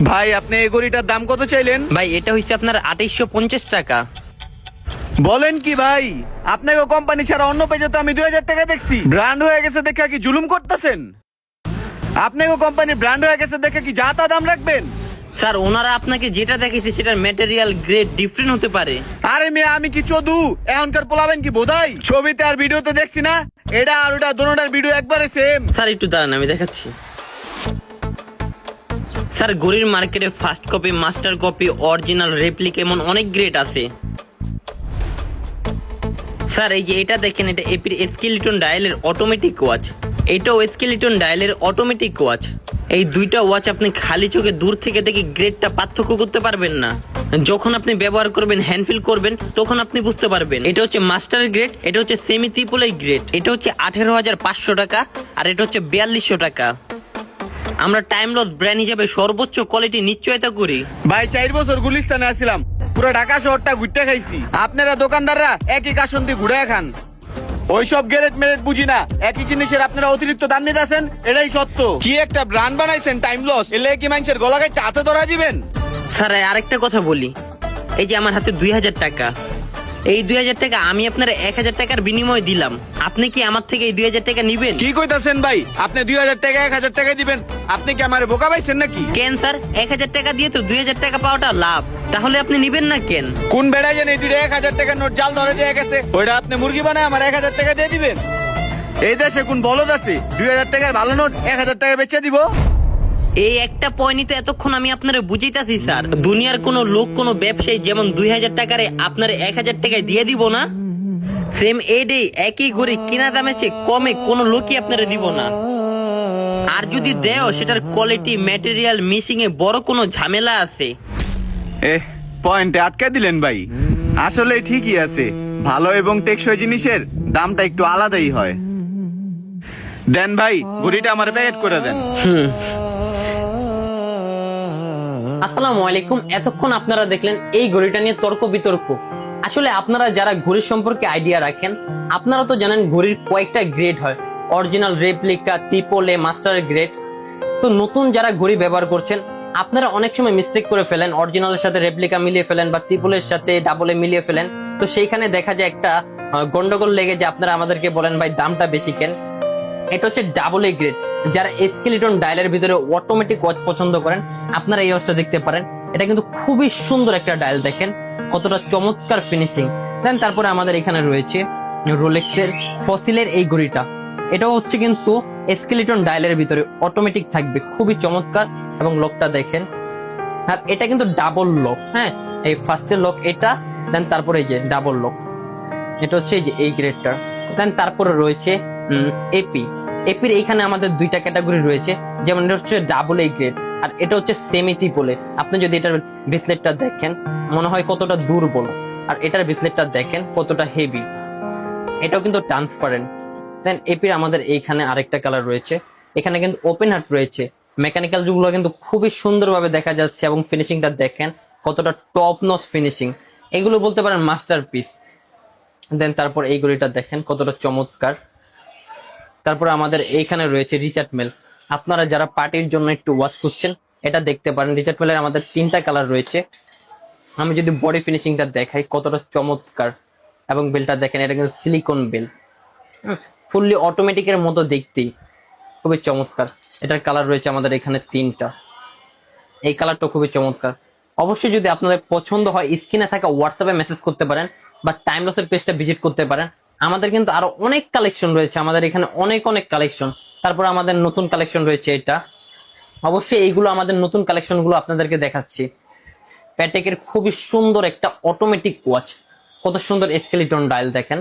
ভাই আপনি এই ঘড়িটার দাম কত চাইলেন? ভাই এটা হচ্ছে আপনার 2850 টাকা। বলেন কি ভাই, আপনাকে কোম্পানি ছাড়া অন্য পেজে তো আমি 2000 টাকা দেখছি। ব্র্যান্ড হয়ে গেছে দেখে কি জুলুম করতেছেন? আপনাকে কোম্পানি ব্র্যান্ড হয়ে গেছে দেখে কি যা তা দাম রাখবেন? স্যার ওনারা আপনাকে যেটা দেখেছে সেটার ম্যাটেরিয়াল গ্রেড ডিফারেন্ট হতে পারে। আরে মেয়ে আমি কি চোদু? এখনকার পোলাবেন কি বোধাই? ছবিতে আর ভিডিওতে দেখছি না, এটা আর ওটা দোনোটার ভিডিও একবারে সেম। স্যার একটু দাঁড়ান আমি দেখাচ্ছি। স্যার ঘড়ির মার্কেটে first copy, master copy, original, replica এমন অনেক গ্রেড আছে। স্যার এই যে এটা দেখেন, এটা এপির স্কেলিটন ডায়ালের অটোমেটিক ওয়াচ, এটাও স্কেলিটন ডায়ালের অটোমেটিক ওয়াচ। এই দুইটা ওয়াচ আপনি খালি চোখে দূর থেকে দেখে গ্রেডটা পার্থক্য করতে পারবেন না। যখন আপনি ব্যবহার করবেন, হ্যান্ডফিল করবেন, তখন আপনি বুঝতে পারবেন। এটা হচ্ছে মাস্টার গ্রেড, এটা হচ্ছে সেমি ত্রিপলের গ্রেড। এটা হচ্ছে 18,500 টাকা আর এটা হচ্ছে 4200 টাকা। আমরা টাইম লস ব্র্যান্ড হিসেবে সর্বোচ্চ কোয়ালিটি নিশ্চয়তা করি। ভাই 4 বছর গুলিস্তানে আসছিলাম, পুরো ঢাকা শহরটা ঘুরতে খাইছি। আপনারা দোকানদাররা একই কাশন দিয়ে ঘুরে খান। ওইসব গ্যারেট মেরেট বুঝি না, একই জিনিসের আপনারা অতিরিক্ত দাম নিতেছেন, এটাই সত্য। কি একটা ব্র্যান্ড বানাইছেন টাইম লস, এলে কি মানুষের গলা গাইতে হাতে ধরা দিবেন? স্যার আরেকটা কথা বলি, এই যে আমার হাতে 2000 টাকা, এই 2000 টাকা আমি আপনার 1000 টাকার বিনিময় দিলাম। আপনি কি আমার থেকে এই 2000 টাকা নিবেন? কি কইতাছেন ভাই? আপনি 2000 টাকা 1000 টাকা দিবেন? আপনি কি আমারে বোকা পাইছেন নাকি? কেন স্যার, 1000 টাকা দিয়ে তো 2000 টাকা পাওয়াটা লাভ, তাহলে আপনি নিবেন না কেন? কোন বেড়া জানে এই 1000 টাকার নোট জাল ধরে দিয়ে গেছে, ওইটা আপনি মুরগি বানায় আমার 1000 টাকা দিয়ে দিবেন? এই দেশে কোন বলদ আছে 2000 টাকার ভালো নোট 1000 টাকা বেচে দিব? এই একটা পয়েন্টই তো এতক্ষণ আমি আপনারে বুঝাইতাছি স্যার। দুনিয়ার কোনো লোক, কোনো ব্যবসায়ী যেমন 2000 টাকারে আপনার 1000 টাকায় দিয়ে দিব না, সেম এডে একই ঘড়ি কিনা দামের চেয়ে কমে কোনো লোকই আপনারা দিব না। আর যদি দেও সেটার কোয়ালিটি, ম্যাটেরিয়াল মিসিং এ বড় কোনো ঝামেলা আছে। পয়েন্টে আটকে দিলেন ভাই। আসলে ঠিকই আছে, ভালো এবং টেকসই জিনিসের দামটা একটু আলাদাই হয়। দেন ভাই, ঘড়িটা আমার প্যাকেট করে দেন। আসসালামু আলাইকুম। এতক্ষণ আপনারা দেখলেন এই ঘড়িটা নিয়ে তর্ক বিতর্ক। আসলে আপনারা যারা ঘড়ির সম্পর্কে আইডিয়া রাখেন, আপনারা তো জানেন ঘড়ির কয়েকটা গ্রেড হয়, original, replica, triple A, master grade. তো নতুন যারা ঘড়ি ব্যবহার করছেন, আপনারা অনেক সময় মিস্টেক করে ফেলেন, অরিজিনালের সাথে রেপ্লিকা মিলিয়ে ফেলেন বা ট্রিপলের সাথে ডাবল এ মিলিয়ে ফেলেন। তো সেইখানে দেখা যায় একটা গন্ডগোল লেগে যে আপনারা আমাদেরকে বলেন ভাই দামটা বেশি কেন। এটা হচ্ছে ডাবল এ গ্রেড। যারা স্কেলিটন ডায়ালের ভিতরে অটোমেটিক ওয়াচ পছন্দ করেন, আপনারা এই ওয়াচটা দেখতে পারেন। এটা কিন্তু খুবই সুন্দর একটা ডায়াল, দেখেন কতটা চমৎকার ফিনিশিং। দেন তারপরে আমাদের এখানে রয়েছে রোলেক্সের ফসিলের এই ঘড়িটা। এটাও হচ্ছে কিন্তু স্কেলিটন ডায়ালের ভিতরে অটোমেটিক থাকবে, খুবই চমৎকার। এবং লকটা দেখেন, আর এটা কিন্তু ডাবল লক। হ্যাঁ, এই ফার্স্টের লক এটা, দেন তারপরে এই যে ডাবল লক, এটা হচ্ছে এই যে এই গ্রেডটা। দেন তারপরে রয়েছে এপি। এপির এইখানে আমাদের দুইটা ক্যাটাগরি রয়েছে, যেমন এটা হচ্ছে ডাবল এ গ্রেড আর এটা হচ্ছে সেমি ট্রিপল এ। আপনি যদি এটার ব্রেসলেটটা দেখেন মনে হয় কতটা দুর্বল, আর এটার ব্রেসলেটটা দেখেন কতটা হেভি, এটাও কিন্তু ট্রান্সপারেন্ট। দেন এপির আমাদের এইখানে আরেকটা কালার রয়েছে, এখানে কিন্তু ওপেন হার্ট রয়েছে। মেকানিক্যাল গুলো কিন্তু খুবই সুন্দরভাবে দেখা যাচ্ছে এবং ফিনিশিংটা দেখেন কতটা টপ নচ ফিনিশিং, এগুলো বলতে পারেন মাস্টারপিস। দেন তারপর এই ঘড়িটা দেখেন কতটা চমৎকার। তারপর আমাদের এইখানে রয়েছে রিচার্ড মেল। আপনারা যারা পার্টির জন্য একটু ওয়াচ করছেন, এটা দেখতে পারেন। রিচার্ড মেলের আমাদের 3টা কালার রয়েছে। আমি যদি বডি ফিনিশিংটা দেখাই কতটা চমৎকার, এবং বেলটা দেখেন, এটা কিন্তু সিলিকন বেল, ফুললি অটোমেটিকের মতো দেখতেই খুবই চমৎকার। এটার কালার রয়েছে আমাদের এখানে 3টা। এই কালারটা খুবই চমৎকার। অবশ্যই যদি আপনাদের পছন্দ হয় স্ক্রিনে থাকা হোয়াটসঅ্যাপে মেসেজ করতে পারেন বা টাইম লসের পেজটা ভিজিট করতে পারেন। আমাদের কিন্তু আরো অনেক কালেকশন রয়েছে, আমাদের এখানে অনেক অনেক কালেকশন। তারপর আমাদের নতুন কালেকশন রয়েছে এটা। অবশ্যই এইগুলো আমাদের নতুন কালেকশন গুলো আপনাদেরকে দেখাচ্ছি। প্যাটেকের খুবই সুন্দর একটা অটোমেটিক ওয়াচ, কত সুন্দর স্কেলিটন ডায়াল দেখেন,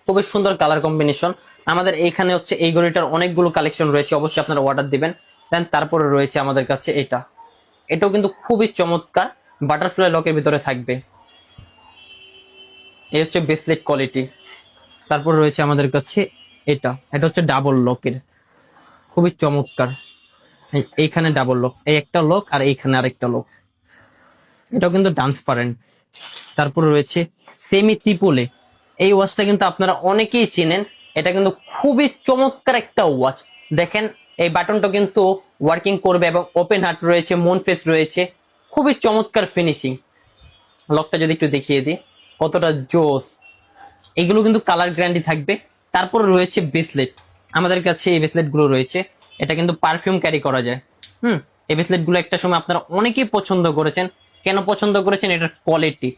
খুবই সুন্দর কালার কম্বিনেশন। আমাদের এইখানে হচ্ছে এই ঘড়িটার অনেকগুলো কালেকশন রয়েছে, অবশ্যই আপনারা অর্ডার দিবেন। দেন তারপরে রয়েছে আমাদের কাছে এটা, এটাও কিন্তু খুবই চমৎকার, বাটারফ্লাই লকের ভিতরে থাকবে। এই হচ্ছে ব্রেসলেট কোয়ালিটি। তারপর রয়েছে আমাদের কাছে এটা, এটা হচ্ছে ডাবল লকের, খুবই চমৎকার। এইখানে ডাবল লক, এই একটা লক আর এইখানে আরেকটা লক, এটাও কিন্তু ট্রান্সপারেন্ট। তারপর রয়েছে সেমি ট্রিপলে। এই ওয়াচটা কিন্তু আপনারা অনেকেই চেনেন, এটা কিন্তু খুবই চমৎকার একটা ওয়াচ। দেখেন এই বাটনটা কিন্তু ওয়ার্কিং করবে এবং ওপেন হার্ট রয়েছে, মুন ফেস রয়েছে, খুবই চমৎকার ফিনিশিং। লকটা যদি একটু দেখিয়ে দিই কতটা জোস। এগুলো কিন্তু কালার গ্যারান্টি থাকবে। তারপর রয়েছে ব্রেসলেট, আমাদের কাছে এই ব্রেসলেট গুলো রয়েছে। এটা কিন্তু পারফিউম ক্যারি করা যায়। এই ব্রেসলেট গুলো একটা সময় আপনারা অনেকেই পছন্দ করেছেন। কেন পছন্দ করেছেন? এটার কোয়ালিটি।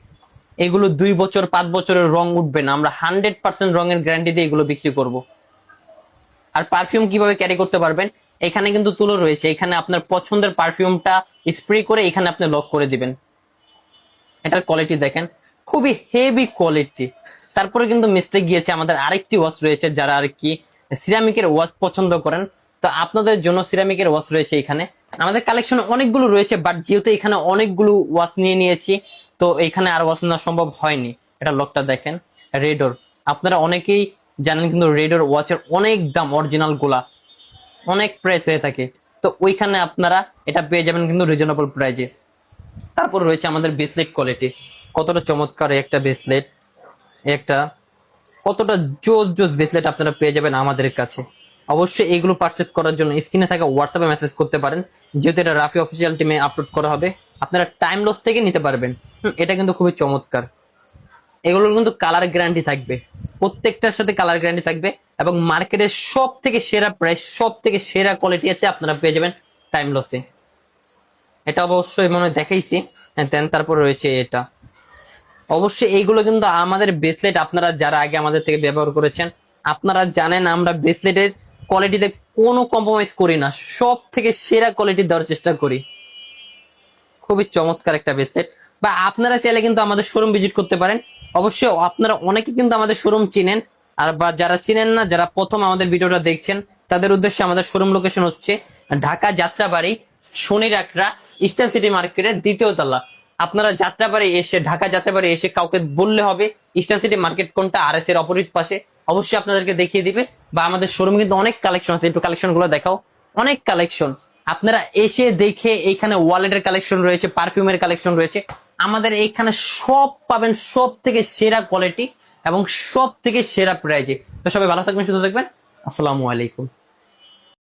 এগুলো 2 বছর 5 বছরের রং উঠবে না, আমরা 100% রঙের গ্যারান্টি দিয়ে এগুলো বিক্রি করব। আর পারফিউম কিভাবে ক্যারি করতে পারবেন, এখানে কিন্তু তুলো রয়েছে, এখানে আপনার পছন্দের পারফিউমটা স্প্রে করে এখানে আপনি লক করে দিবেন। এটার কোয়ালিটি দেখেন, খুবই হেভি কোয়ালিটি। তারপরে কিন্তু মিস্টেক গিয়েছে, আমাদের আরেকটি ওয়াচ রয়েছে, যারা আর কি সিরামিকের ওয়াচ পছন্দ করেন, তো আপনাদের জন্য সিরামিকের ওয়াচ রয়েছে এখানে। আমাদের কালেকশন অনেকগুলো রয়েছে, বাট যেহেতু এখানে অনেকগুলো ওয়াচ নিয়ে নিয়েছি, তো এখানে আর ওয়াচ নেওয়া সম্ভব হয়নি। এটা লকটা দেখেন, রেডোর। আপনারা অনেকেই জানেন কিন্তু রেডোর ওয়াচের অনেক দাম, অরিজিনাল গুলা অনেক প্রাইস হয়ে থাকে, তো ওইখানে আপনারা এটা পেয়ে যাবেন কিন্তু রিজনেবল প্রাইজে। তারপর রয়েছে আমাদের ব্রেসলেট কোয়ালিটি, কতটা চমৎকার একটা ব্রেসলেট, একটা কতটা জোস জোস ব্রেসলেট আপনারা পেয়ে যাবেন আমাদের কাছে। অবশ্যই এগুলো পারচেজ করার জন্য স্ক্রিনে থাকা হোয়াটসঅ্যাপে মেসেজ করতে পারেন, যেহেতু এটা রাফি অফিসিয়াল টিমে আপলোড করা হবে, আপনারা টাইম লস থেকে নিতে পারবেন। এটা কিন্তু খুবই চমৎকার। এগুলোর কিন্তু কালার গ্যারান্টি থাকবে, প্রত্যেকটার সাথে কালার গ্যারান্টি থাকবে, এবং মার্কেটের সব থেকে সেরা প্রাইস, সব থেকে সেরা কোয়ালিটি আছে আপনারা পেয়ে যাবেন টাইম লসে। এটা অবশ্যই মনে হয় দেখাইছি। দেন তারপর রয়েছে এটা। অবশ্যই এইগুলো কিন্তু আমাদের ব্রেসলেট, আপনারা যারা আগে আমাদের থেকে ব্যবহার করেছেন আপনারা জানেন আমরা ব্রেসলেটের কোয়ালিটিতে কোনো কম্প্রোমাইজ করি না, সব থেকে সেরা কোয়ালিটি দেওয়ার চেষ্টা করি। খুবই চমৎকার একটা ব্রেসলেট। বা আপনারা চাইলে কিন্তু আমাদের শোরুম ভিজিট করতে পারেন। অবশ্যই আপনারা অনেকে কিন্তু আমাদের শোরুম চিনেন, আর বা যারা চিনেন না, যারা প্রথম আমাদের ভিডিওটা দেখছেন, তাদের উদ্দেশ্যে আমাদের শোরুম লোকেশন হচ্ছে ঢাকা যাত্রাবাড়ি, শনির আকরা, ইস্টার্ন সিটি মার্কেটের 2য় তলা। আপনারা যাত্রাবাড়ি এসে, ঢাকা যাত্রাবাড়ি এসে কাউকে বললে হবে ইস্টার্ন সিটি মার্কেট কোনটা, আর এর অপোজিট পাশে, অবশ্যই আপনাদেরকে দেখিয়ে দিবে। বা আমাদের শোরুম কিন্তু অনেক কালেকশন আছে, একটু কালেকশন গুলো দেখাও। অনেক কালেকশন আপনারা এসে দেখে, এইখানে ওয়ালেটের কালেকশন রয়েছে, পারফিউমের কালেকশন রয়েছে, আমাদের এইখানে সব পাবেন সব থেকে সেরা কোয়ালিটি এবং সব থেকে সেরা প্রাইজে। তো সবাই ভালো থাকবেন, সুস্থ থাকবেন। আসসালামু আলাইকুম।